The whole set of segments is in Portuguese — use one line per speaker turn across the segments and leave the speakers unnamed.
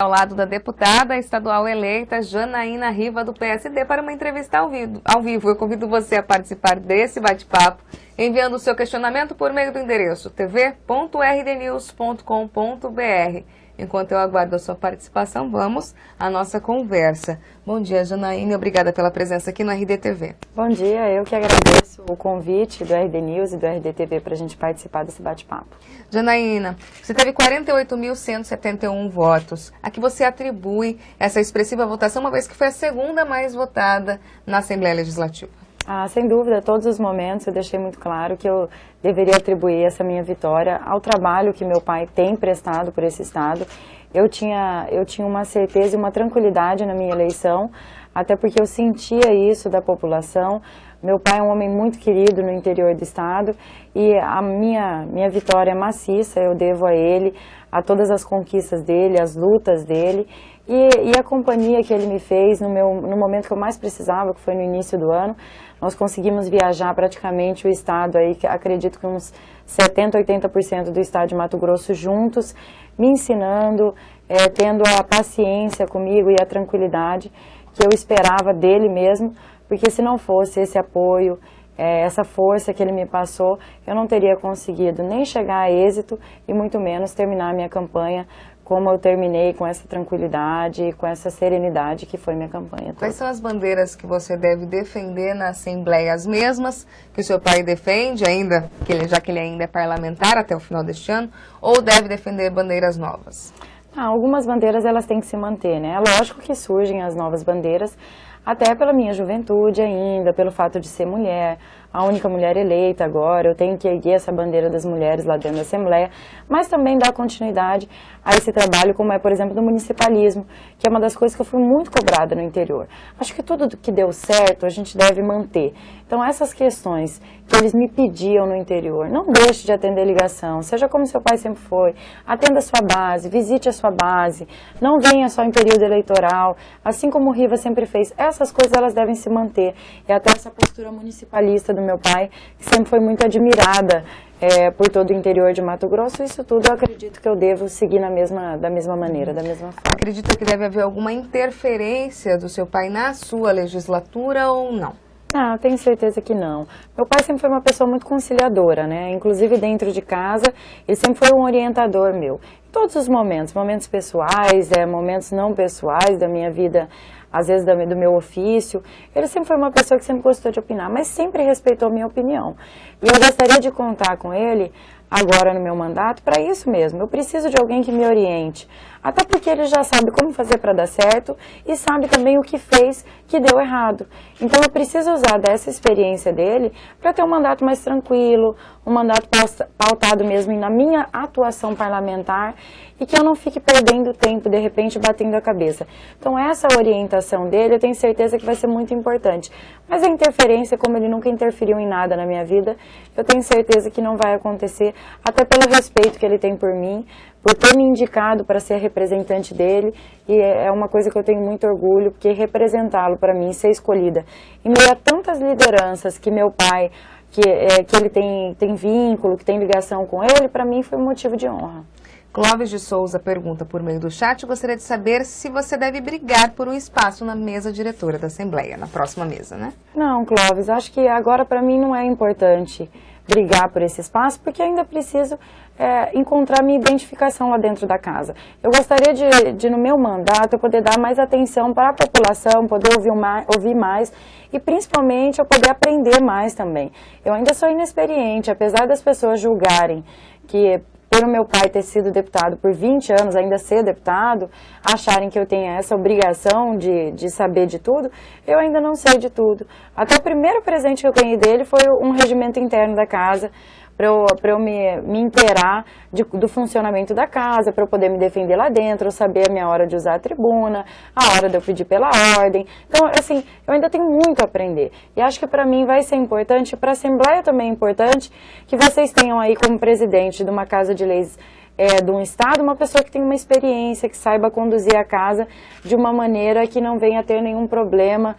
Ao lado da deputada estadual eleita Janaína Riva, do PSD, para uma entrevista ao vivo. Eu convido você a participar desse bate-papo, enviando o seu questionamento por meio do endereço tv.rdnews.com.br. Enquanto eu aguardo a sua participação, vamos à nossa conversa. Bom dia, Janaína, obrigada pela presença aqui no RDTV.
Bom dia, eu que agradeço o convite do RD News e do RDTV para a gente participar desse bate-papo.
Janaína, você teve 48.171 votos. A que você atribui essa expressiva votação, uma vez que foi a segunda mais votada na Assembleia Legislativa?
Sem dúvida, todos os momentos eu deixei muito claro que eu deveria atribuir essa minha vitória ao trabalho que meu pai tem prestado por esse estado. Eu tinha uma certeza e uma tranquilidade na minha eleição, até porque eu sentia isso da população. Meu pai é um homem muito querido no interior do estado e a minha vitória é maciça, eu devo a ele, a todas as conquistas dele, as lutas dele e a companhia que ele me fez no momento que eu mais precisava, que foi no início do ano. Nós conseguimos viajar praticamente o estado, aí, acredito que uns 70%, 80% do estado de Mato Grosso juntos, me ensinando, tendo a paciência comigo e a tranquilidade que eu esperava dele mesmo, porque se não fosse esse apoio, essa força que ele me passou, eu não teria conseguido nem chegar a êxito e muito menos terminar a minha campanha como eu terminei, com essa tranquilidade, com essa serenidade que foi minha campanha toda.
Quais são as bandeiras que você deve defender na Assembleia? As mesmas que o seu pai defende, ainda já que ele ainda é parlamentar até o final deste ano, ou deve defender bandeiras novas?
Algumas bandeiras elas têm que se manter, né? É lógico que surgem as novas bandeiras, até pela minha juventude ainda, pelo fato de ser mulher, a única mulher eleita agora, eu tenho que erguer essa bandeira das mulheres lá dentro da Assembleia, mas também dar continuidade a esse trabalho, como é, por exemplo, do municipalismo, que é uma das coisas que eu fui muito cobrada no interior. Acho que tudo que deu certo a gente deve manter. Então, essas questões que eles me pediam no interior, não deixe de atender ligação, seja como seu pai sempre foi, atenda a sua base, visite a sua base, não venha só em período eleitoral, assim como o Riva sempre fez. Essas coisas elas devem se manter, e até essa postura municipalista do meu pai, que sempre foi muito admirada por todo o interior de Mato Grosso, isso tudo eu acredito que eu devo seguir da mesma maneira, da mesma forma.
Acredita que deve haver alguma interferência do seu pai na sua legislatura ou não?
Não, tenho certeza que não. Meu pai sempre foi uma pessoa muito conciliadora, né? Inclusive dentro de casa, ele sempre foi um orientador meu. Em todos os momentos pessoais, momentos não pessoais da minha vida, às vezes do meu ofício. Ele sempre foi uma pessoa que sempre gostou de opinar, mas sempre respeitou a minha opinião. E eu gostaria de contar com ele, agora no meu mandato, para isso mesmo. Eu preciso de alguém que me oriente. Até porque ele já sabe como fazer para dar certo e sabe também o que fez que deu errado. Então eu preciso usar dessa experiência dele para ter um mandato mais tranquilo, um mandato pautado mesmo na minha atuação parlamentar e que eu não fique perdendo tempo, de repente, batendo a cabeça. Então essa orientação dele eu tenho certeza que vai ser muito importante. Mas a interferência, como ele nunca interferiu em nada na minha vida, eu tenho certeza que não vai acontecer, até pelo respeito que ele tem por mim, por ter me indicado para ser representante dele, e é uma coisa que eu tenho muito orgulho, porque representá-lo para mim, ser escolhida, em meio a tantas lideranças que meu pai, que ele tem vínculo, que tem ligação com ele, para mim foi um motivo de honra.
Clóvis de Souza pergunta por meio do chat, gostaria de saber se você deve brigar por um espaço na mesa diretora da Assembleia, na próxima mesa, né?
Não, Clóvis, acho que agora para mim não é importante brigar por esse espaço, porque ainda preciso encontrar minha identificação lá dentro da casa. Eu gostaria de no meu mandato, eu poder dar mais atenção para a população, poder ouvir mais e principalmente eu poder aprender mais também. Eu ainda sou inexperiente, apesar das pessoas julgarem que pelo meu pai ter sido deputado por 20 anos, ainda ser deputado, acharem que eu tenho essa obrigação de saber de tudo, eu ainda não sei de tudo. Até o primeiro presente que eu ganhei dele foi um regimento interno da casa, para eu me inteirar do funcionamento da casa, para eu poder me defender lá dentro, saber a minha hora de usar a tribuna, a hora de eu pedir pela ordem. Então, assim, eu ainda tenho muito a aprender. E acho que para mim vai ser importante, para a Assembleia também é importante, que vocês tenham aí como presidente de uma Casa de Leis de um estado, uma pessoa que tem uma experiência, que saiba conduzir a casa de uma maneira que não venha a ter nenhum problema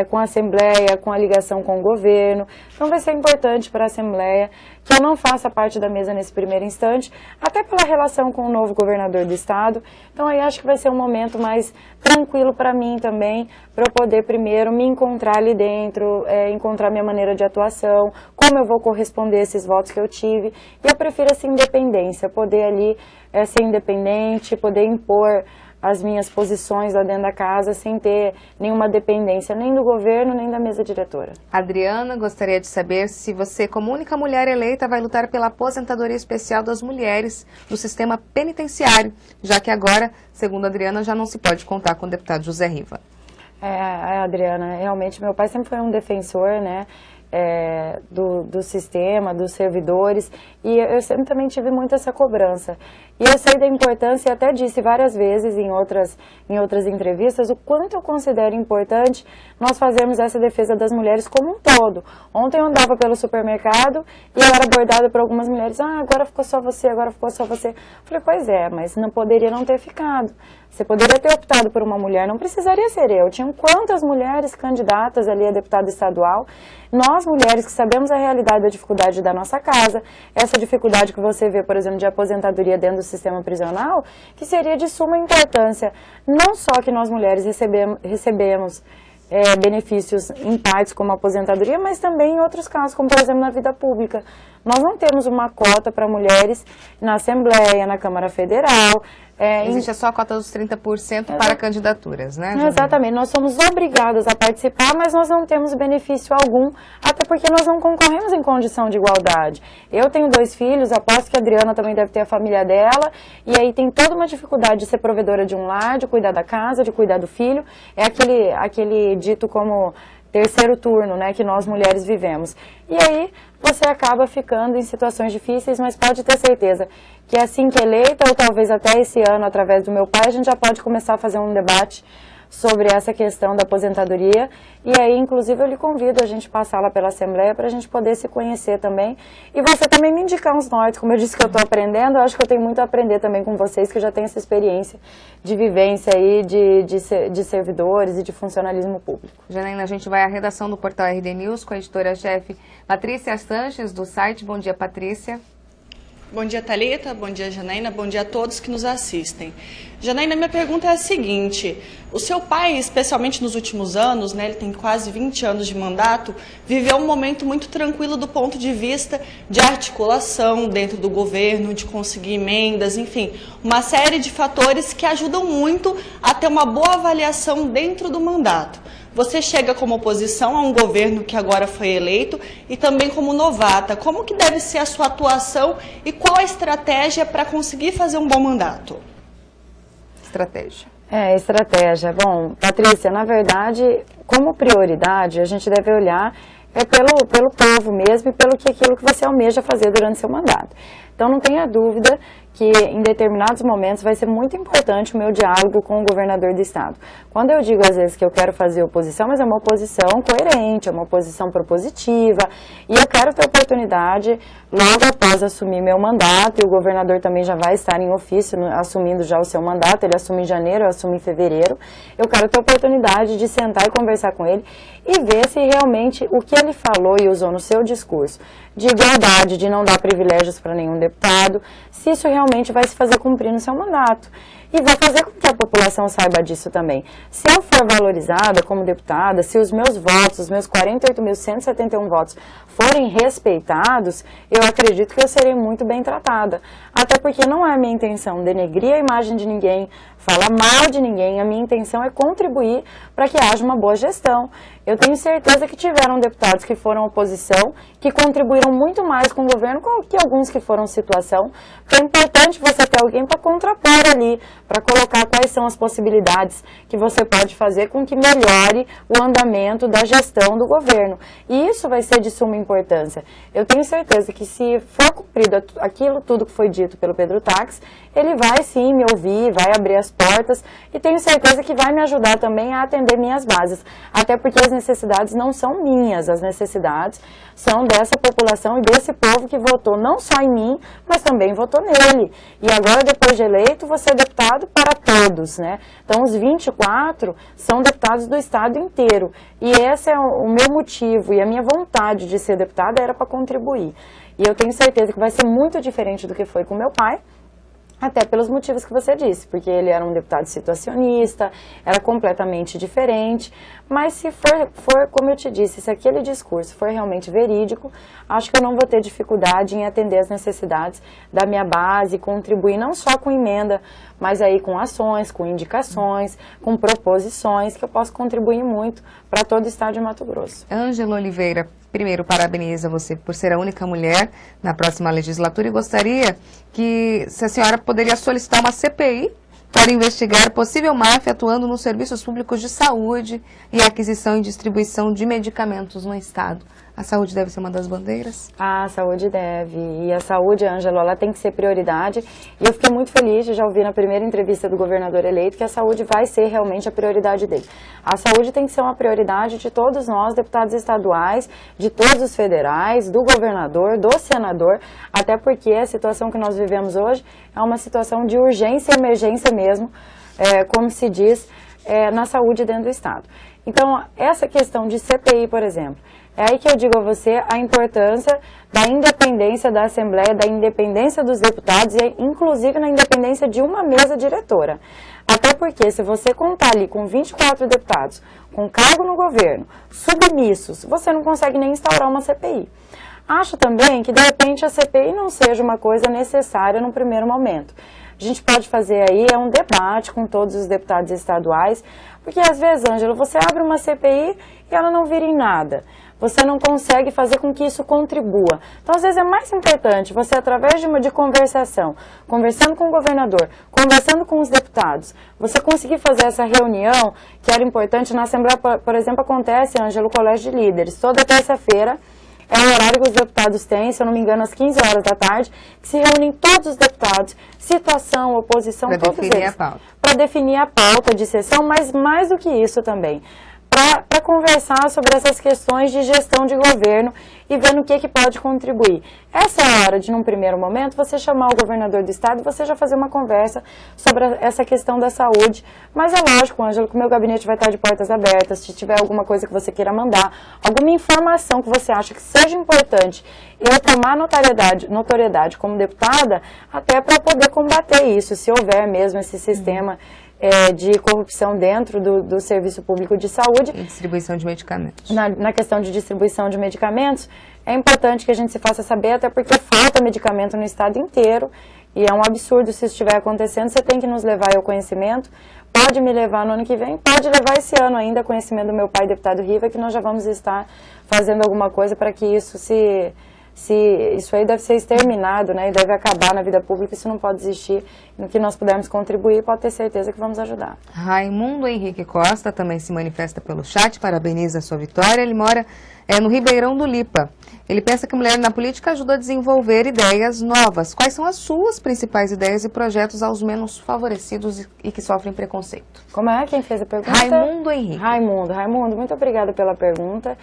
com a Assembleia, com a ligação com o governo. Então vai ser importante para a Assembleia que eu não faça parte da mesa nesse primeiro instante, até pela relação com o novo governador do estado. Então aí acho que vai ser um momento mais tranquilo para mim também, para eu poder primeiro me encontrar ali dentro, encontrar minha maneira de atuação, como eu vou corresponder a esses votos que eu tive. E eu prefiro essa independência, poder ali ser independente, poder impor as minhas posições lá dentro da casa sem ter nenhuma dependência nem do governo, nem da mesa diretora.
Adriana, gostaria de saber se você, como única mulher eleita, vai lutar pela aposentadoria especial das mulheres do sistema penitenciário, já que agora, segundo a Adriana, já não se pode contar com o deputado José Riva.
Adriana, realmente meu pai sempre foi um defensor, né? Do sistema, dos servidores, e eu sempre também tive muito essa cobrança. E eu sei da importância, e até disse várias vezes em outras entrevistas, o quanto eu considero importante nós fazermos essa defesa das mulheres como um todo. Ontem eu andava pelo supermercado e eu era abordada por algumas mulheres, agora ficou só você, agora ficou só você. Eu falei, pois é, mas não poderia não ter ficado. Você poderia ter optado por uma mulher, não precisaria ser eu. Tinham quantas mulheres candidatas ali a deputada estadual? Nós, mulheres que sabemos a realidade da dificuldade da nossa casa, essa dificuldade que você vê, por exemplo, de aposentadoria dentro do sistema prisional, que seria de suma importância. Não só que nós mulheres recebemos benefícios em partes como a aposentadoria, mas também em outros casos, como por exemplo na vida pública. Nós não temos uma cota para mulheres na Assembleia, na Câmara Federal.
Existe só a cota dos 30% para candidaturas, né, Janaína?
Exatamente, nós somos obrigadas a participar, mas nós não temos benefício algum, até porque nós não concorremos em condição de igualdade. Eu tenho 2 filhos, aposto que a Adriana também deve ter a família dela, e aí tem toda uma dificuldade de ser provedora de um lar, de cuidar da casa, de cuidar do filho. É aquele dito como terceiro turno, né, que nós mulheres vivemos. E aí você acaba ficando em situações difíceis, mas pode ter certeza que assim que eleita, ou talvez até esse ano, através do meu pai, a gente já pode começar a fazer um debate sobre essa questão da aposentadoria. E aí, inclusive, eu lhe convido a gente passar lá pela Assembleia para a gente poder se conhecer também. E você também me indicar uns nortes, como eu disse que eu estou aprendendo, eu acho que eu tenho muito a aprender também com vocês, que já tem essa experiência de vivência aí, de servidores e de funcionalismo público.
Janaína, a gente vai à redação do portal RD News com a editora-chefe Patrícia Sanches, do site. Bom dia, Patrícia.
Bom dia, Thalita. Bom dia, Janaína. Bom dia a todos que nos assistem. Janaína, minha pergunta é a seguinte. O seu pai, especialmente nos últimos anos, né, ele tem quase 20 anos de mandato, viveu um momento muito tranquilo do ponto de vista de articulação dentro do governo, de conseguir emendas, enfim, uma série de fatores que ajudam muito a ter uma boa avaliação dentro do mandato. Você chega como oposição a um governo que agora foi eleito e também como novata. Como que deve ser a sua atuação e qual a estratégia para conseguir fazer um bom mandato?
Estratégia.
Estratégia. Bom, Patrícia, na verdade, como prioridade, a gente deve olhar pelo povo mesmo e pelo aquilo que você almeja fazer durante seu mandato. Então, não tenha dúvida que em determinados momentos vai ser muito importante o meu diálogo com o governador do estado. Quando eu digo às vezes que eu quero fazer oposição, mas é uma oposição coerente, é uma oposição propositiva, e eu quero ter oportunidade, logo após assumir meu mandato, e o governador também já vai estar em ofício, assumindo já o seu mandato, ele assume em janeiro, eu assumo em fevereiro, eu quero ter oportunidade de sentar e conversar com ele e ver se realmente o que ele falou e usou no seu discurso de igualdade, de não dar privilégios para nenhum deputado, se isso realmente vai se fazer cumprir no seu mandato. E vai fazer com que a população saiba disso também. Se eu for valorizada como deputada, se os meus votos, os meus 48.171 votos forem respeitados, eu acredito que eu serei muito bem tratada. Até porque não é a minha intenção denegrir a imagem de ninguém, falar mal de ninguém, a minha intenção é contribuir para que haja uma boa gestão. Eu tenho certeza que tiveram deputados que foram oposição, que contribuíram muito mais com o governo que alguns que foram situação. Então é importante você ter alguém para contrapor ali, para colocar quais são as possibilidades que você pode fazer com que melhore o andamento da gestão do governo. E isso vai ser de suma importância. Eu tenho certeza que se for cumprido aquilo tudo que foi dito pelo Pedro Tax, ele vai sim me ouvir, vai abrir as portas e tenho certeza que vai me ajudar também a atender minhas bases. Até porque as necessidades não são minhas, as necessidades são dessa população e desse povo que votou não só em mim, mas também votou nele. E agora, depois de eleito, você é deputado, Estado para todos, né? Então, os 24 são deputados do Estado inteiro. E esse é o meu motivo e a minha vontade de ser deputada era para contribuir. E eu tenho certeza que vai ser muito diferente do que foi com meu pai, até pelos motivos que você disse, porque ele era um deputado situacionista, era completamente diferente, mas se for, como eu te disse, se aquele discurso for realmente verídico, acho que eu não vou ter dificuldade em atender as necessidades da minha base, contribuir não só com emenda, mas aí com ações, com indicações, com proposições, que eu posso contribuir muito para todo o estado de Mato Grosso.
Ângela Oliveira, primeiro, parabenizo você por ser a única mulher na próxima legislatura e gostaria que, se a senhora poderia solicitar uma CPI para investigar possível máfia atuando nos serviços públicos de saúde e aquisição e distribuição de medicamentos no Estado. A saúde deve ser uma das bandeiras?
A saúde deve. E a saúde, Ângela, ela tem que ser prioridade. E eu fiquei muito feliz de já ouvir na primeira entrevista do governador eleito que a saúde vai ser realmente a prioridade dele. A saúde tem que ser uma prioridade de todos nós, deputados estaduais, de todos os federais, do governador, do senador, até porque a situação que nós vivemos hoje é uma situação de urgência e emergência mesmo, como se diz, na saúde dentro do Estado. Então, essa questão de CPI, por exemplo, é aí que eu digo a você a importância da independência da Assembleia, da independência dos deputados e inclusive na independência de uma mesa diretora. Até porque se você contar ali com 24 deputados, com cargo no governo, submissos, você não consegue nem instaurar uma CPI. Acho também que de repente a CPI não seja uma coisa necessária no primeiro momento. A gente pode fazer aí um debate com todos os deputados estaduais, porque às vezes, Ângela, você abre uma CPI e ela não vira em nada. Você não consegue fazer com que isso contribua. Então, às vezes, é mais importante você, através de conversação, conversando com o governador, conversando com os deputados, você conseguir fazer essa reunião, que era importante na Assembleia, por exemplo, acontece, Ângela, o Colégio de Líderes, toda terça-feira, é o horário que os deputados têm, se eu não me engano, às 15 horas da tarde, que se reúnem todos os deputados, situação, oposição, todos eles, para definir a pauta de sessão, mas mais do que isso também, para conversar sobre essas questões de gestão de governo e ver no que pode contribuir. Essa é a hora de, num primeiro momento, você chamar o governador do estado e você já fazer uma conversa sobre essa questão da saúde. Mas é lógico, Ângela, que o meu gabinete vai estar de portas abertas, se tiver alguma coisa que você queira mandar, alguma informação que você acha que seja importante, eu tomar notoriedade como deputada, até para poder combater isso, se houver mesmo esse sistema de corrupção dentro do Serviço Público de Saúde.
E distribuição de medicamentos.
Na questão de distribuição de medicamentos, é importante que a gente se faça saber, até porque falta medicamento no estado inteiro, e é um absurdo se isso estiver acontecendo, você tem que nos levar ao conhecimento, pode me levar no ano que vem, pode levar esse ano ainda, conhecimento do meu pai, deputado Riva, que nós já vamos estar fazendo alguma coisa para que isso isso aí deve ser exterminado, né, e deve acabar na vida pública, isso não pode existir. No que nós pudermos contribuir, pode ter certeza que vamos ajudar.
Raimundo Henrique Costa também se manifesta pelo chat, parabeniza a sua vitória. Ele mora no Ribeirão do Lipa. Ele pensa que mulher na política ajuda a desenvolver ideias novas. Quais são as suas principais ideias e projetos aos menos favorecidos e que sofrem preconceito?
Como é? Quem fez a pergunta?
Raimundo Henrique.
Raimundo, muito obrigada pela pergunta.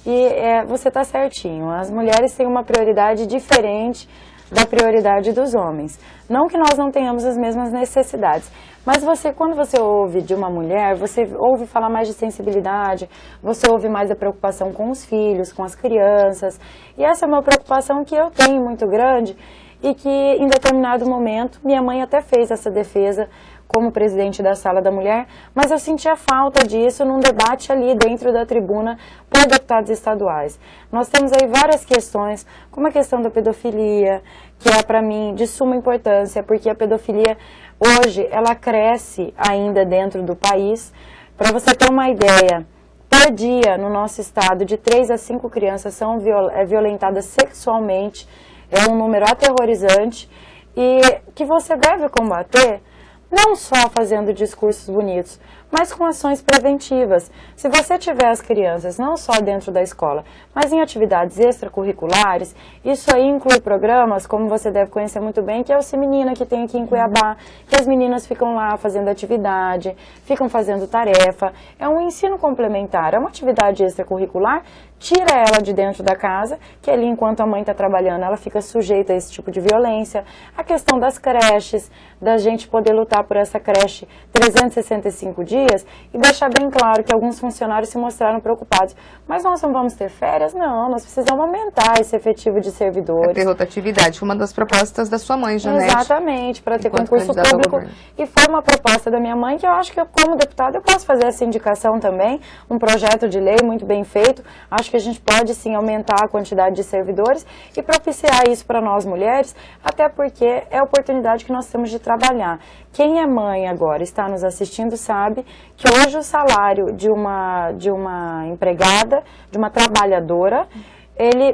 E você está certinho, as mulheres têm uma prioridade diferente da prioridade dos homens. Não que nós não tenhamos as mesmas necessidades, mas quando você ouve de uma mulher, você ouve falar mais de sensibilidade, você ouve mais da preocupação com os filhos, com as crianças, e essa é uma preocupação que eu tenho muito grande e que em determinado momento, minha mãe até fez essa defesa como presidente da Sala da Mulher, mas eu sentia falta disso num debate ali dentro da tribuna por deputados estaduais. Nós temos aí várias questões, como a questão da pedofilia, que é para mim de suma importância, porque a pedofilia hoje ela cresce ainda dentro do país. Para você ter uma ideia, por dia no nosso estado de 3 a 5 crianças são violentadas sexualmente, é um número aterrorizante e que você deve combater não só fazendo discursos bonitos, mas com ações preventivas. Se você tiver as crianças não só dentro da escola, mas em atividades extracurriculares, isso aí inclui programas, como você deve conhecer muito bem, que é o Se Menina, que tem aqui em Cuiabá, que as meninas ficam lá fazendo atividade, ficam fazendo tarefa. É um ensino complementar, é uma atividade extracurricular tira ela de dentro da casa, que ali enquanto a mãe está trabalhando, ela fica sujeita a esse tipo de violência. A questão das creches, da gente poder lutar por essa creche 365 dias e deixar bem claro que alguns funcionários se mostraram preocupados. Mas nós não vamos ter férias? Não, nós precisamos aumentar esse efetivo de servidores.
Ter rotatividade, foi uma das propostas da sua mãe, Janete.
Exatamente, para ter concurso público. E foi uma proposta da minha mãe que eu acho que como deputada eu posso fazer essa indicação também, um projeto de lei muito bem feito. Acho que a gente pode sim aumentar a quantidade de servidores e propiciar isso para nós mulheres, até porque é a oportunidade que nós temos de trabalhar. Quem é mãe agora, está nos assistindo, sabe que hoje o salário de uma empregada, de uma trabalhadora,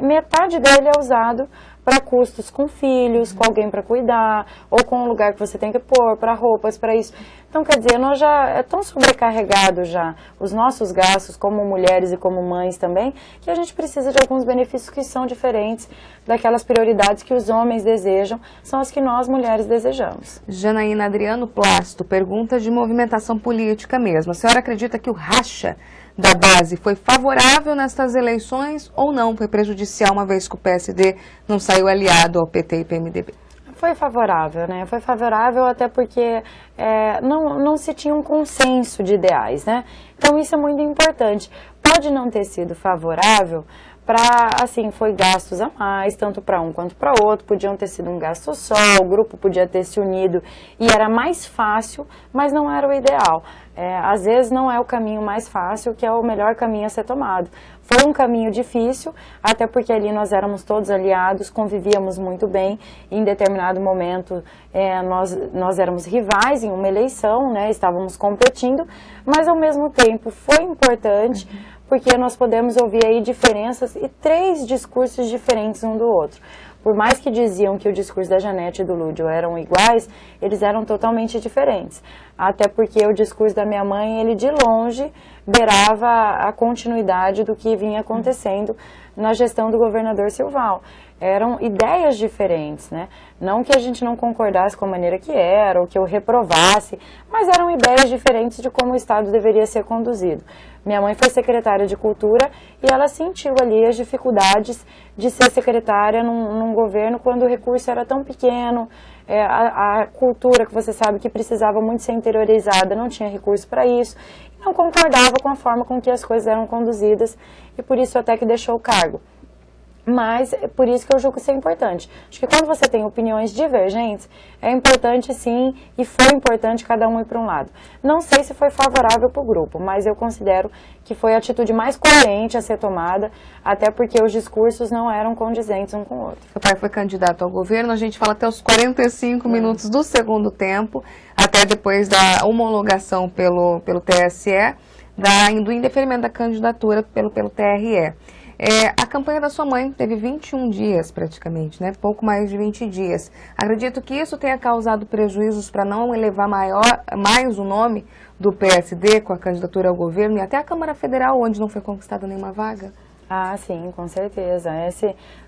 metade dele é usado para custos com filhos, com alguém para cuidar, ou com um lugar que você tem que pôr, para roupas, para isso. Então, quer dizer, nós já é tão sobrecarregado já os nossos gastos como mulheres e como mães também, que a gente precisa de alguns benefícios que são diferentes daquelas prioridades que os homens desejam, são as que nós mulheres desejamos.
Janaína Adriano Plasto, pergunta de movimentação política mesmo. A senhora acredita que o racha da base foi favorável nestas eleições ou não? Foi prejudicial, uma vez que o PSD não saiu aliado ao PT e PMDB?
Foi favorável, né? Foi favorável até porque não se tinha um consenso de ideais, né? Então isso é muito importante. Pode não ter sido favorável foi gastos a mais, tanto para um quanto para outro, podiam ter sido um gasto só, o grupo podia ter se unido e era mais fácil, mas não era o ideal. Às vezes não é o caminho mais fácil, que é o melhor caminho a ser tomado. Foi um caminho difícil, até porque ali nós éramos todos aliados, convivíamos muito bem, e em determinado momento nós éramos rivais em uma eleição, né, estávamos competindo, mas ao mesmo tempo foi importante, porque nós podemos ouvir aí diferenças e 3 discursos diferentes um do outro. Por mais que diziam que o discurso da Janete e do Lúdio eram iguais, eles eram totalmente diferentes. Até porque o discurso da minha mãe, ele de longe beirava a continuidade do que vinha acontecendo na gestão do governador Silval. Eram ideias diferentes, né? Não que a gente não concordasse com a maneira que era, ou que eu reprovasse, mas eram ideias diferentes de como o Estado deveria ser conduzido. Minha mãe foi secretária de Cultura e ela sentiu ali as dificuldades de ser secretária num governo quando o recurso era tão pequeno, a cultura que você sabe que precisava muito ser interiorizada, não tinha recurso para isso, e não concordava com a forma com que as coisas eram conduzidas e por isso até que deixou o cargo. Mas é por isso que eu julgo ser importante. Acho que quando você tem opiniões divergentes, é importante sim, e foi importante cada um ir para um lado. Não sei se foi favorável para o grupo, mas eu considero que foi a atitude mais coerente a ser tomada, até porque os discursos não eram condizentes um com o outro.
Seu pai foi candidato ao governo, a gente fala até os 45 minutos do segundo tempo, até depois da homologação pelo TSE, do indeferimento da candidatura pelo TRE. A campanha da sua mãe teve 21 dias praticamente, né? Pouco mais de 20 dias. Acredito que isso tenha causado prejuízos para não elevar mais o nome do PSD com a candidatura ao governo e até a Câmara Federal, onde não foi conquistada nenhuma vaga.
Ah, sim, com certeza.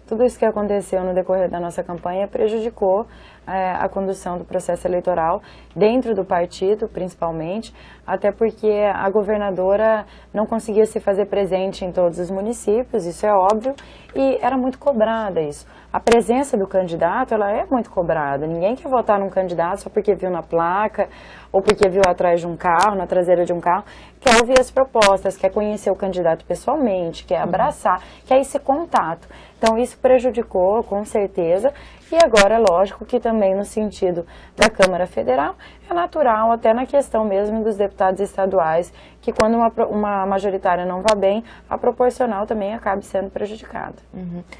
Tudo isso que aconteceu no decorrer da nossa campanha prejudicou a condução do processo eleitoral dentro do partido, principalmente, até porque a governadora não conseguia se fazer presente em todos os municípios, isso é óbvio, e era muito cobrada isso. A presença do candidato, ela é muito cobrada. Ninguém quer votar num candidato só porque viu na placa ou porque viu atrás de um carro, na traseira de um carro. Quer ouvir as propostas, quer conhecer o candidato pessoalmente, quer abraçar, quer esse contato. Então isso prejudicou, com certeza, e agora é lógico que também no sentido da Câmara Federal é natural, até na questão mesmo dos deputados estaduais, que quando uma majoritária não vá bem, a proporcional também acabe sendo prejudicada.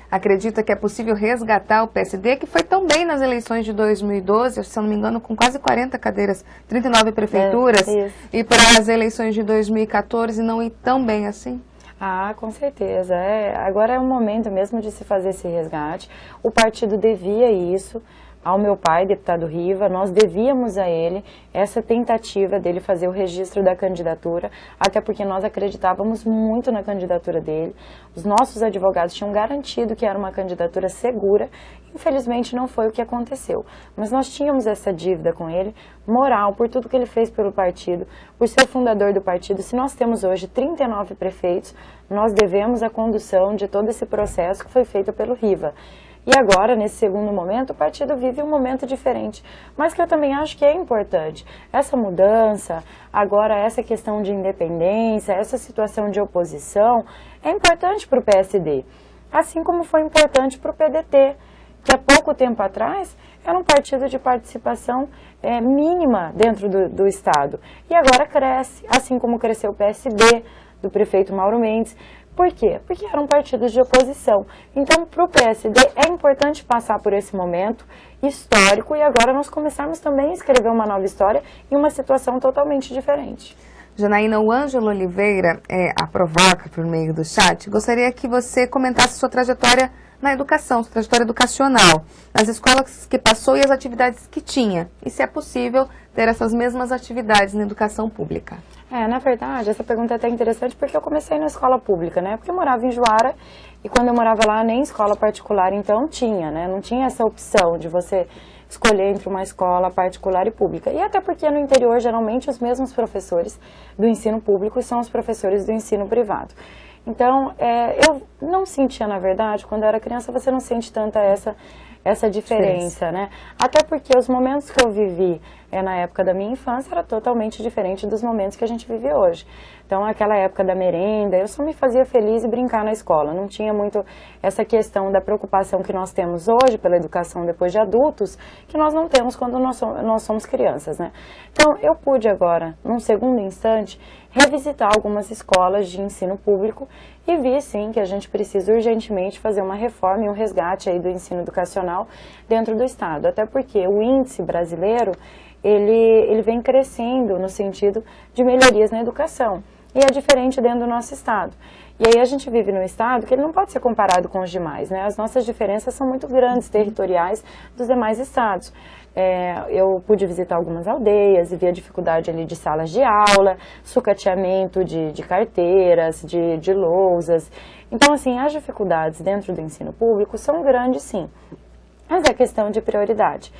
Acredita que é possível resgatar o PSD, que foi tão bem nas eleições de 2012, se eu não me engano, com quase 40 cadeiras, 39 prefeituras, e para as eleições de 2014 não ir tão bem assim?
Ah, com certeza. Agora é o momento mesmo de se fazer esse resgate. O partido devia isso ao meu pai, deputado Riva, nós devíamos a ele essa tentativa dele fazer o registro da candidatura, até porque nós acreditávamos muito na candidatura dele. Os nossos advogados tinham garantido que era uma candidatura segura. Infelizmente não foi o que aconteceu, mas nós tínhamos essa dívida com ele, moral, por tudo que ele fez pelo partido, por ser o fundador do partido. Se nós temos hoje 39 prefeitos, nós devemos a condução de todo esse processo que foi feito pelo Riva. E agora, nesse segundo momento, o partido vive um momento diferente, mas que eu também acho que é importante. Essa mudança, agora essa questão de independência, essa situação de oposição, é importante para o PSD, assim como foi importante para o PDT, que há pouco tempo atrás era um partido de participação mínima dentro do Estado. E agora cresce, assim como cresceu o PSB, do prefeito Mauro Mendes. Por quê? Porque eram partidos de oposição. Então, para o PSD, é importante passar por esse momento histórico e agora nós começarmos também a escrever uma nova história em uma situação totalmente diferente.
Janaína, o Ângelo Oliveira, a provoca por meio do chat, gostaria que você comentasse sua trajetória na educação, sua trajetória educacional, nas escolas que passou e as atividades que tinha, e se é possível ter essas mesmas atividades na educação pública.
Na verdade, essa pergunta é até interessante porque eu comecei na escola pública, né? Porque eu morava em Juara e quando eu morava lá nem escola particular então tinha, né? Não tinha essa opção de você escolher entre uma escola particular e pública. E até porque no interior, geralmente, os mesmos professores do ensino público são os professores do ensino privado. Então, eu não sentia, na verdade, quando eu era criança, você não sente tanta essa diferença, né? Até porque os momentos que eu vivi na época da minha infância era totalmente diferente dos momentos que a gente vive hoje. Então, aquela época da merenda, eu só me fazia feliz e brincar na escola. Não tinha muito essa questão da preocupação que nós temos hoje pela educação depois de adultos, que nós não temos quando nós somos crianças, né? Então, eu pude agora, num segundo instante, revisitar algumas escolas de ensino público e vi, sim, que a gente precisa urgentemente fazer uma reforma e um resgate aí do ensino educacional dentro do Estado. Até porque o índice brasileiro, ele vem crescendo no sentido de melhorias na educação. E é diferente dentro do nosso Estado. E aí a gente vive num Estado que ele não pode ser comparado com os demais, né? As nossas diferenças são muito grandes, territoriais, dos demais estados. Eu pude visitar algumas aldeias e vi a dificuldade ali de salas de aula, sucateamento de carteiras, de lousas. Então, assim, as dificuldades dentro do ensino público são grandes, sim. Mas é questão de prioridade.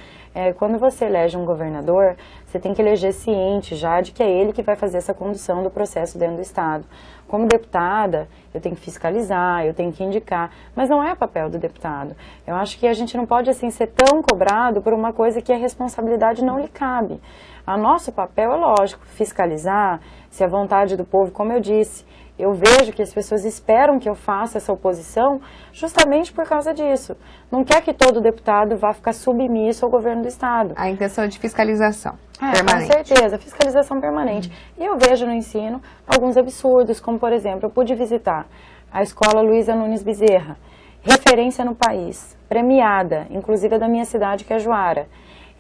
Quando você elege um governador, você tem que eleger ciente já de que é ele que vai fazer essa condução do processo dentro do Estado. Como deputada, eu tenho que fiscalizar, eu tenho que indicar, mas não é papel do deputado. Eu acho que a gente não pode assim ser tão cobrado por uma coisa que a responsabilidade não lhe cabe. O nosso papel é lógico, fiscalizar, se a vontade do povo, como eu disse, eu vejo que as pessoas esperam que eu faça essa oposição justamente por causa disso. Não quer que todo deputado vá ficar submisso ao governo do Estado.
A intenção é de fiscalização permanente.
Com certeza, fiscalização permanente. E eu vejo no ensino alguns absurdos, como por exemplo, eu pude visitar a escola Luísa Nunes Bezerra, referência no país, premiada, inclusive da minha cidade, que é Juara.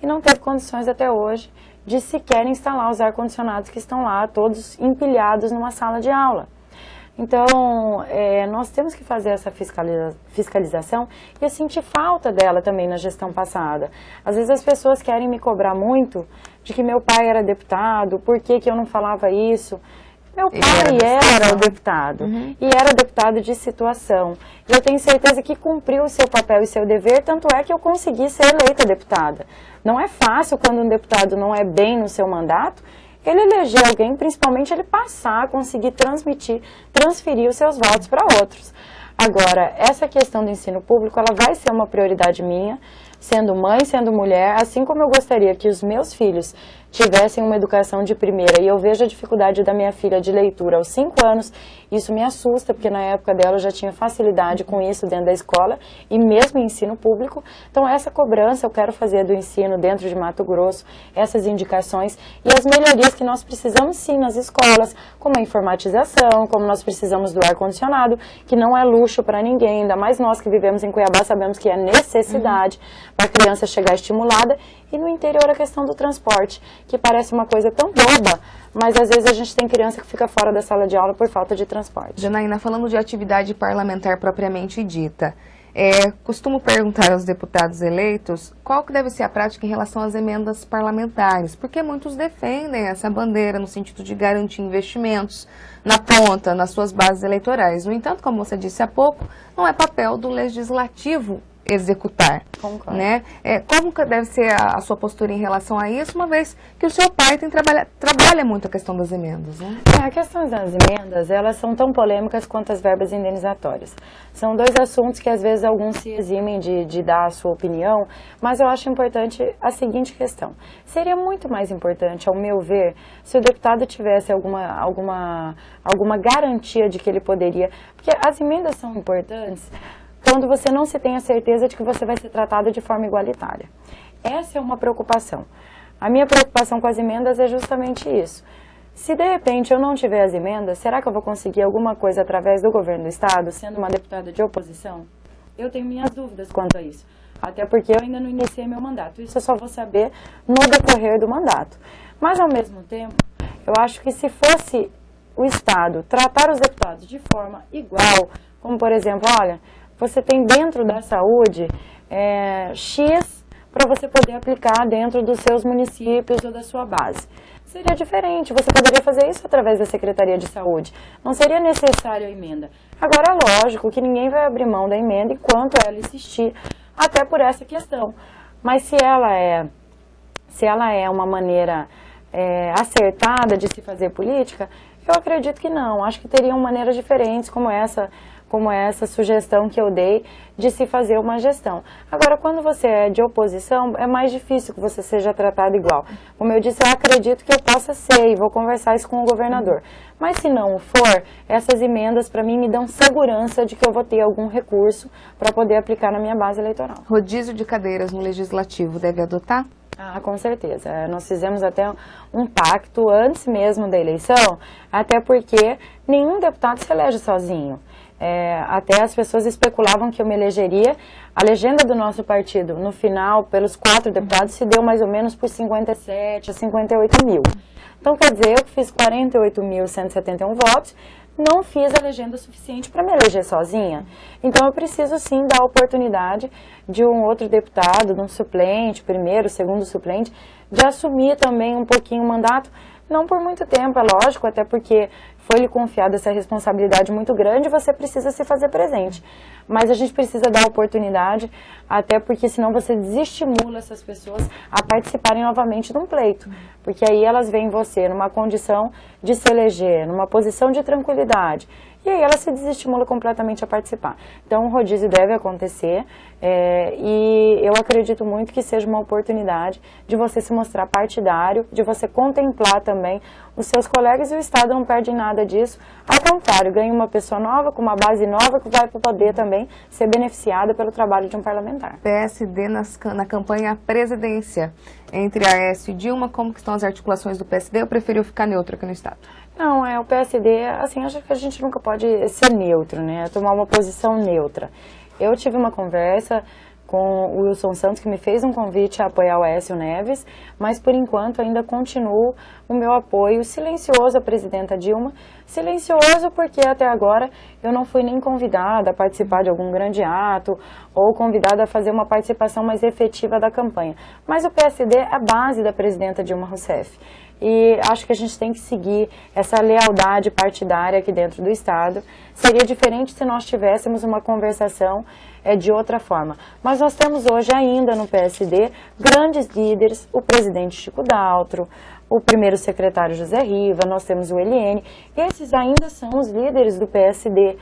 E não teve condições até hoje de sequer instalar os ar-condicionados que estão lá, todos empilhados numa sala de aula. Então, nós temos que fazer essa fiscalização e eu senti falta dela também na gestão passada. Às vezes as pessoas querem me cobrar muito de que meu pai era deputado, por que eu não falava isso? Meu pai era o deputado, e era deputado de situação. E eu tenho certeza que cumpriu o seu papel e seu dever, tanto é que eu consegui ser eleita deputada. Não é fácil quando um deputado não é bem no seu mandato, ele eleger alguém, principalmente ele passar a conseguir transferir os seus votos para outros. Agora, essa questão do ensino público, ela vai ser uma prioridade minha, sendo mãe, sendo mulher, assim como eu gostaria que os meus filhos tivessem uma educação de primeira, e eu vejo a dificuldade da minha filha de leitura aos 5 anos, isso me assusta, porque na época dela eu já tinha facilidade com isso dentro da escola, e mesmo em ensino público. Então essa cobrança eu quero fazer do ensino dentro de Mato Grosso, essas indicações e as melhorias que nós precisamos sim nas escolas, como a informatização, como nós precisamos do ar-condicionado, que não é luxo para ninguém, ainda mais nós que vivemos em Cuiabá sabemos que é necessidade para a criança chegar estimulada, e no interior a questão do transporte, que parece uma coisa tão boba, mas às vezes a gente tem criança que fica fora da sala de aula por falta de transporte.
Janaína, falando de atividade parlamentar propriamente dita, Costumo perguntar aos deputados eleitos qual que deve ser a prática em relação às emendas parlamentares, porque muitos defendem essa bandeira no sentido de garantir investimentos na ponta, nas suas bases eleitorais. No entanto, como você disse há pouco, não é papel do legislativo executar, né? Como que deve ser a sua postura em relação a isso, uma vez que o seu pai trabalha muito a questão das emendas, né?
A questão das emendas, elas são tão polêmicas quanto as verbas indenizatórias. São dois assuntos que às vezes alguns se eximem de dar a sua opinião, mas eu acho importante a seguinte questão. Seria muito mais importante, ao meu ver, se o deputado tivesse alguma garantia de que ele poderia, porque as emendas são importantes quando você não se tem a certeza de que você vai ser tratado de forma igualitária. Essa é uma preocupação. A minha preocupação com as emendas é justamente isso. Se de repente eu não tiver as emendas, será que eu vou conseguir alguma coisa através do governo do estado, sendo uma deputada de oposição? Eu tenho minhas dúvidas quanto a isso. Até porque eu ainda não iniciei meu mandato. Isso eu só vou saber no decorrer do mandato. Mas ao mesmo tempo, eu acho que se fosse o estado tratar os deputados de forma igual, como por exemplo, olha, você tem dentro da saúde X para você poder aplicar dentro dos seus municípios ou da sua base. Seria diferente, você poderia fazer isso através da Secretaria de Saúde. Não seria necessário a emenda. Agora, lógico que ninguém vai abrir mão da emenda enquanto ela existir, até por essa questão. Mas se ela é uma maneira acertada de se fazer política, eu acredito que não. Acho que teriam maneiras diferentes como essa sugestão que eu dei de se fazer uma gestão. Agora, quando você é de oposição, é mais difícil que você seja tratado igual. Como eu disse, eu acredito que eu possa ser e vou conversar isso com o governador. Mas se não for, essas emendas para mim me dão segurança de que eu vou ter algum recurso para poder aplicar na minha base eleitoral.
Rodízio de cadeiras no Legislativo deve adotar?
Ah, com certeza. Nós fizemos até um pacto antes mesmo da eleição, até porque nenhum deputado se elege sozinho. Até as pessoas especulavam que eu me elegeria. A legenda do nosso partido, no final, pelos 4 deputados, se deu mais ou menos por 57 a 58 mil. Então, quer dizer, eu que fiz 48.171 votos, não fiz a legenda suficiente para me eleger sozinha. Então, eu preciso sim dar a oportunidade de um outro deputado, de um suplente, primeiro, segundo suplente, de assumir também um pouquinho o mandato. Não por muito tempo, é lógico, até porque foi-lhe confiada essa responsabilidade muito grande, você precisa se fazer presente. Mas a gente precisa dar oportunidade, até porque senão você desestimula essas pessoas a participarem novamente de um pleito. Porque aí elas veem você numa condição de se eleger, numa posição de tranquilidade. E aí ela se desestimula completamente a participar. Então o rodízio deve acontecer e eu acredito muito que seja uma oportunidade de você se mostrar partidário, de você contemplar também os seus colegas, e o Estado não perde nada disso. Ao contrário, ganha uma pessoa nova, com uma base nova, que vai poder também ser beneficiada pelo trabalho de um parlamentar.
PSD na campanha à presidência. Entre Aécio e Dilma, como que estão as articulações do PSD? Eu preferi ficar neutro aqui no Estado.
Não, o PSD, assim, acho que a gente nunca pode ser neutro, né? Tomar uma posição neutra. Eu tive uma conversa com o Wilson Santos, que me fez um convite a apoiar o Aécio Neves, mas por enquanto ainda continuo o meu apoio silencioso à presidenta Dilma. Silencioso porque até agora eu não fui nem convidada a participar de algum grande ato ou convidada a fazer uma participação mais efetiva da campanha. Mas o PSD é a base da presidenta Dilma Rousseff. E acho que a gente tem que seguir essa lealdade partidária aqui dentro do Estado. Seria diferente se nós tivéssemos uma conversação de outra forma. Mas nós temos hoje ainda no PSD grandes líderes, o presidente Chico Daltro, o primeiro secretário José Riva, nós temos o Eliene. Esses ainda são os líderes do PSD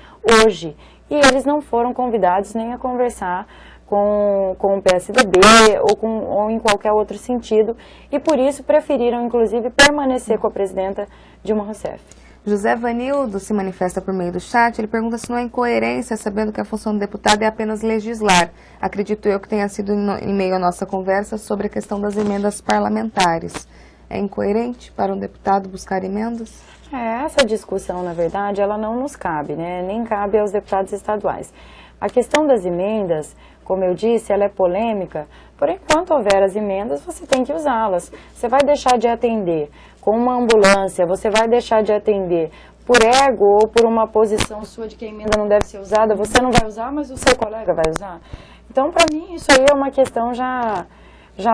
hoje. E eles não foram convidados nem a conversar com o PSDB ou em qualquer outro sentido, e por isso preferiram, inclusive, permanecer com a presidenta Dilma Rousseff.
José Vanildo se manifesta por meio do chat. Ele pergunta se não há incoerência, sabendo que a função do deputado é apenas legislar. Acredito eu que tenha sido em meio à nossa conversa sobre a questão das emendas parlamentares. É incoerente para um deputado buscar emendas?
Essa discussão, na verdade, ela não nos cabe, né? Nem cabe aos deputados estaduais. A questão das emendas, como eu disse, ela é polêmica, porém, enquanto houver as emendas, você tem que usá-las. Você vai deixar de atender com uma ambulância, você vai deixar de atender por ego ou por uma posição sua de que a emenda não deve ser usada, você não vai usar, mas o seu colega vai usar? Então, para mim, isso aí é uma questão já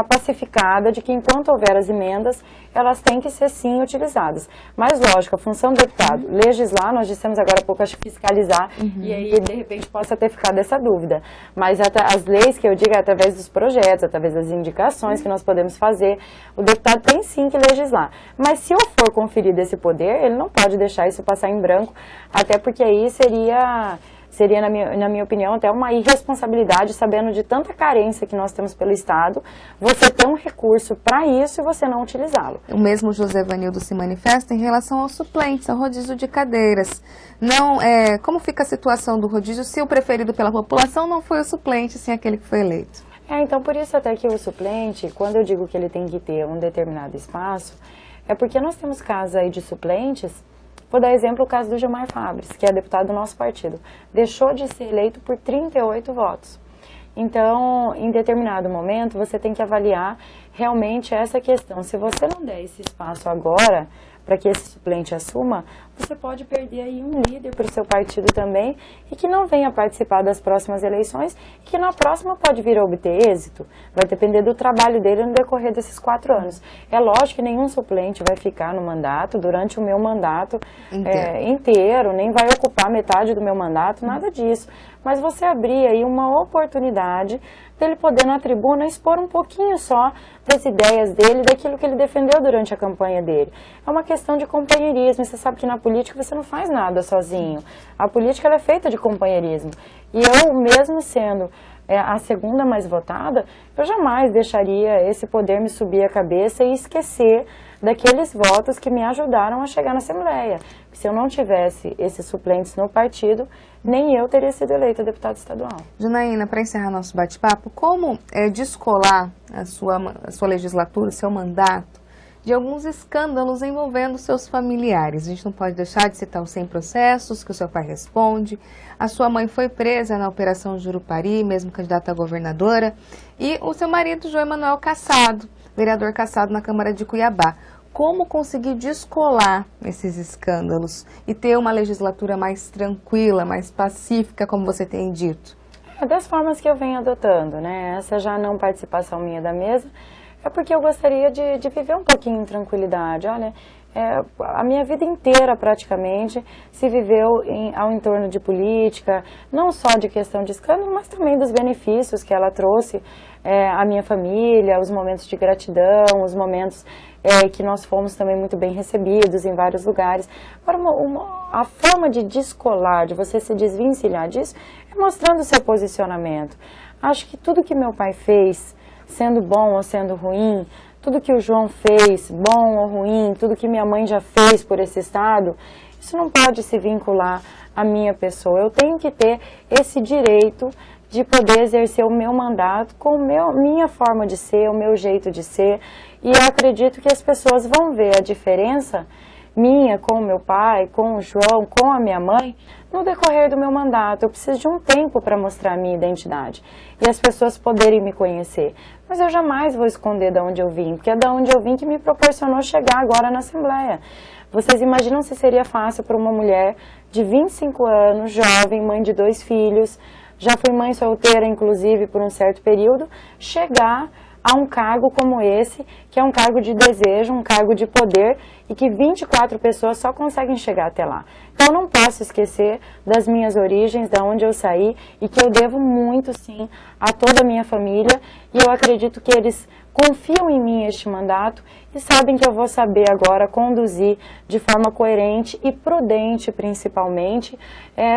pacificada de que enquanto houver as emendas, elas têm que ser sim utilizadas. Mas lógico, a função do deputado, legislar, nós dissemos agora há pouco, acho que fiscalizar, e aí de repente possa ter ficado essa dúvida. Mas as leis que eu digo é através dos projetos, através das indicações que nós podemos fazer, o deputado tem sim que legislar. Mas se eu for conferido esse poder, ele não pode deixar isso passar em branco, até porque aí seria, na minha opinião, até uma irresponsabilidade, sabendo de tanta carência que nós temos pelo Estado, você ter um recurso para isso e você não utilizá-lo.
O mesmo José Vanildo se manifesta em relação aos suplentes, ao rodízio de cadeiras. Como fica a situação do rodízio se o preferido pela população não foi o suplente, sim aquele que foi eleito?
Então por isso até que o suplente, quando eu digo que ele tem que ter um determinado espaço, é porque nós temos casos aí de suplentes. Vou dar exemplo o caso do Gilmar Fabris, que é deputado do nosso partido. Deixou de ser eleito por 38 votos. Então, em determinado momento, você tem que avaliar realmente essa questão. Se você não der esse espaço agora, para que esse suplente assuma, você pode perder aí um líder para o seu partido também e que não venha participar das próximas eleições e que na próxima pode vir a obter êxito. Vai depender do trabalho dele no decorrer desses 4 anos. É lógico que nenhum suplente vai ficar no mandato durante o meu mandato inteiro, nem vai ocupar metade do meu mandato, nada disso. Mas você abrir aí uma oportunidade dele poder na tribuna expor um pouquinho só das ideias dele, daquilo que ele defendeu durante a campanha dele. É uma questão de companheirismo, você sabe que na política você não faz nada sozinho. A política ela é feita de companheirismo. E eu, mesmo sendo a segunda mais votada, eu jamais deixaria esse poder me subir a cabeça e esquecer daqueles votos que me ajudaram a chegar na Assembleia. Se eu não tivesse esses suplentes no partido, nem eu teria sido eleita deputada estadual.
Janaína, para encerrar nosso bate-papo, como descolar a sua legislatura, o seu mandato, de alguns escândalos envolvendo seus familiares? A gente não pode deixar de citar os 100 processos que o seu pai responde. A sua mãe foi presa na Operação Jurupari, mesmo candidata a governadora. E o seu marido, João Emanuel Cassado, vereador Cassado na Câmara de Cuiabá. Como conseguir descolar esses escândalos e ter uma legislatura mais tranquila, mais pacífica, como você tem dito?
Das formas que eu venho adotando, né? Essa já não participação minha da mesa, é porque eu gostaria de viver um pouquinho em tranquilidade. Olha, a minha vida inteira praticamente se viveu ao entorno de política, não só de questão de escândalo, mas também dos benefícios que ela trouxe à minha família, os momentos de gratidão, os momentos que nós fomos também muito bem recebidos em vários lugares. Agora, a forma de descolar, de você se desvencilhar disso, é mostrando o seu posicionamento. Acho que tudo que meu pai fez, sendo bom ou sendo ruim, tudo que o João fez, bom ou ruim, tudo que minha mãe já fez por esse estado, isso não pode se vincular à minha pessoa. Eu tenho que ter esse direito de poder exercer o meu mandato com minha forma de ser, o meu jeito de ser. E eu acredito que as pessoas vão ver a diferença minha com o meu pai, com o João, com a minha mãe, no decorrer do meu mandato. Eu preciso de um tempo para mostrar a minha identidade e as pessoas poderem me conhecer. Mas eu jamais vou esconder de onde eu vim, porque é de onde eu vim que me proporcionou chegar agora na Assembleia. Vocês imaginam se seria fácil para uma mulher de 25 anos, jovem, mãe de 2 filhos, já fui mãe solteira, inclusive, por um certo período, chegar a um cargo como esse, que é um cargo de desejo, um cargo de poder, e que 24 pessoas só conseguem chegar até lá. Então, eu não posso esquecer das minhas origens, de onde eu saí, e que eu devo muito, sim, a toda a minha família, e eu acredito que eles confiam em mim este mandato e sabem que eu vou saber agora conduzir de forma coerente e prudente, principalmente,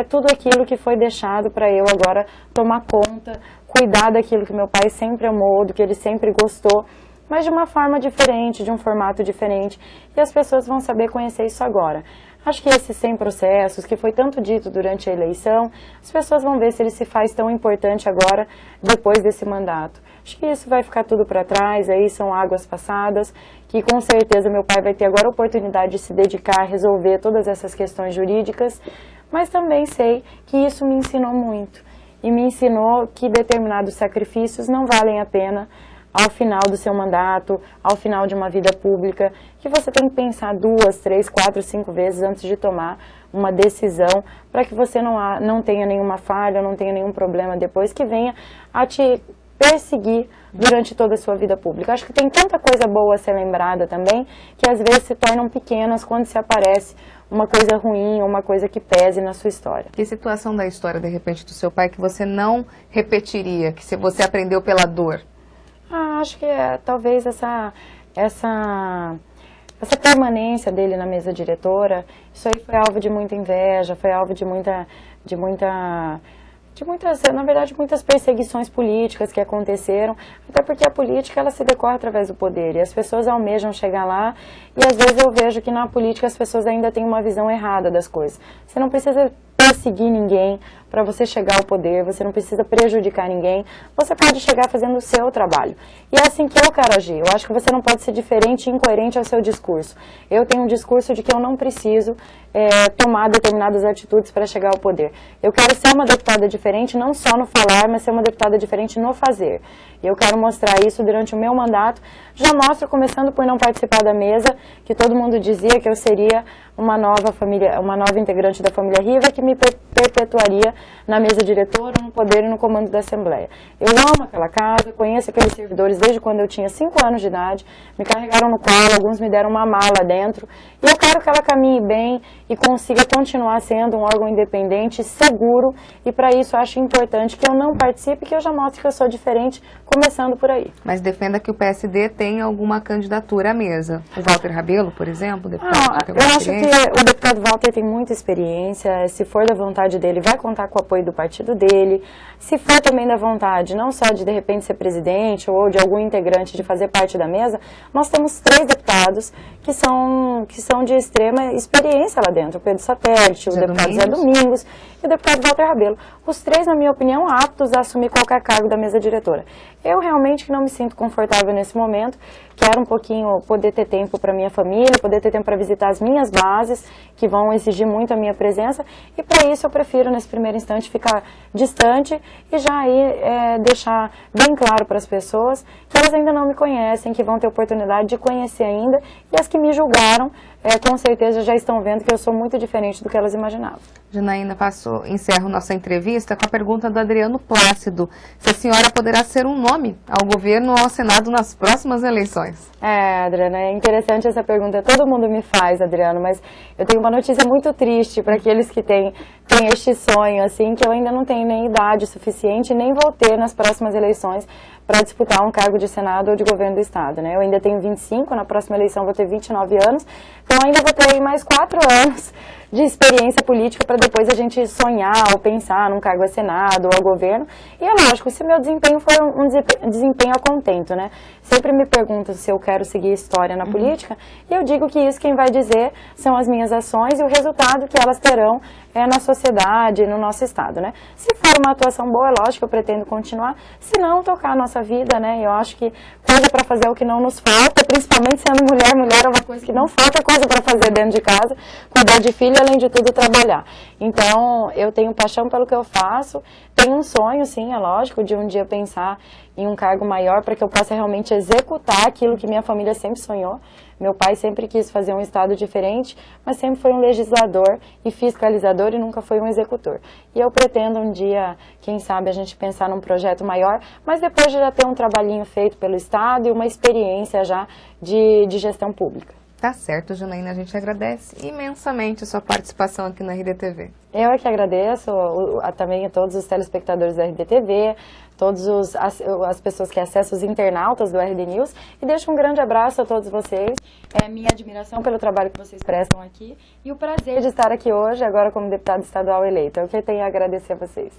tudo aquilo que foi deixado para eu agora tomar conta, cuidar daquilo que meu pai sempre amou, do que ele sempre gostou, mas de uma forma diferente, de um formato diferente, e as pessoas vão saber conhecer isso agora. Acho que esses 100 processos, que foi tanto dito durante a eleição, as pessoas vão ver se ele se faz tão importante agora, depois desse mandato. Acho que isso vai ficar tudo para trás, aí são águas passadas, que com certeza meu pai vai ter agora a oportunidade de se dedicar a resolver todas essas questões jurídicas, mas também sei que isso me ensinou muito. E me ensinou que determinados sacrifícios não valem a pena ao final do seu mandato, ao final de uma vida pública, que você tem que pensar 2, 3, 4, 5 vezes antes de tomar uma decisão, para que você não tenha nenhuma falha, não tenha nenhum problema depois que venha a te perseguir durante toda a sua vida pública. Acho que tem tanta coisa boa a ser lembrada também, que às vezes se tornam pequenas quando se aparece uma coisa ruim ou uma coisa que pese na sua história.
Que situação da história, de repente, do seu pai que você não repetiria, que você aprendeu pela dor?
Acho que talvez essa permanência dele na mesa diretora, isso aí foi alvo de muita inveja, foi alvo de muitas, na verdade, muitas perseguições políticas que aconteceram, até porque a política ela se decorre através do poder e as pessoas almejam chegar lá e às vezes eu vejo que na política as pessoas ainda têm uma visão errada das coisas. Você não precisa perseguir ninguém para você chegar ao poder, você não precisa prejudicar ninguém, você pode chegar fazendo o seu trabalho. E é assim que eu quero agir. Eu acho que você não pode ser diferente e incoerente ao seu discurso. Eu tenho um discurso de que eu não preciso tomar determinadas atitudes para chegar ao poder. Eu quero ser uma deputada diferente, não só no falar, mas ser uma deputada diferente no fazer. E eu quero mostrar isso durante o meu mandato. Já mostro, começando por não participar da mesa, que todo mundo dizia que eu seria uma nova integrante da família Riva, que me perpetuaria na mesa diretora, no poder e no comando da Assembleia. Eu amo aquela casa, conheço aqueles servidores desde quando eu tinha 5 anos de idade, me carregaram no colo, alguns me deram uma mala dentro, e eu quero que ela caminhe bem e consiga continuar sendo um órgão independente, seguro, e para isso eu acho importante que eu não participe, que eu já mostre que eu sou diferente, começando por aí.
Mas defenda que o PSD tem alguma candidatura à mesa. O Walter Rabelo, por exemplo, deputado que tem
eu acho que o deputado Walter tem muita experiência, se for da vontade dele, vai contar com o apoio do partido dele, se for também da vontade, não só de repente ser presidente ou de algum integrante de fazer parte da mesa, nós temos 3 deputados que são de extrema experiência lá dentro, o Pedro Satélite, o deputado Zé Domingos e o deputado Walter Rabelo. Os 3, na minha opinião, aptos a assumir qualquer cargo da mesa diretora. Eu realmente não me sinto confortável nesse momento, quero um pouquinho poder ter tempo para minha família, poder ter tempo para visitar as minhas bases, que vão exigir muito a minha presença, e para isso eu prefiro, nesse primeiro instante, ficar distante e já aí deixar bem claro para as pessoas que elas ainda não me conhecem, que vão ter oportunidade de conhecer ainda, e as que me julgaram, com certeza já estão vendo que eu sou muito diferente do que elas imaginavam.
Janaína, encerro nossa entrevista com a pergunta do Adriano Plácido. Se a senhora poderá ser um nome ao governo ou ao Senado nas próximas eleições?
Adriana, é interessante essa pergunta. Todo mundo me faz, Adriano, mas eu tenho uma notícia muito triste para aqueles que têm este sonho, assim, que eu ainda não tenho nem idade suficiente, nem vou ter nas próximas eleições para disputar um cargo de Senado ou de governo do Estado, né? Eu ainda tenho 25, na próxima eleição vou ter 29 anos, então ainda vou ter aí mais 4 anos de experiência política para depois a gente sonhar ou pensar num cargo a Senado ou ao governo. E é lógico, se meu desempenho for um desempenho a contento, né? Sempre me perguntam se eu quero seguir história na política, e eu digo que isso quem vai dizer são as minhas ações e o resultado que elas terão na sociedade, no nosso Estado, né? Se for uma atuação boa, é lógico que eu pretendo continuar, se não, tocar a nossa vida, né? Eu acho que coisa para fazer é o que não nos falta, principalmente sendo mulher é uma coisa que não falta coisa para fazer dentro de casa, cuidar de filho, além de tudo, trabalhar. Então, eu tenho paixão pelo que eu faço, tenho um sonho, sim, é lógico, de um dia pensar em um cargo maior para que eu possa realmente executar aquilo que minha família sempre sonhou. Meu pai sempre quis fazer um Estado diferente, mas sempre foi um legislador e fiscalizador e nunca foi um executor. E eu pretendo um dia, quem sabe, a gente pensar num projeto maior, mas depois de já ter um trabalhinho feito pelo Estado e uma experiência já de gestão pública.
Tá certo, Janaína, a gente agradece imensamente a sua participação aqui na RDTV.
Eu é que agradeço também a todos os telespectadores da RDTV, todas as pessoas que acessam, os internautas do RD News, e deixo um grande abraço a todos vocês, minha admiração pelo trabalho que vocês prestam aqui e o prazer de estar aqui hoje, agora como deputada estadual eleita. Eu que tenho a agradecer a vocês.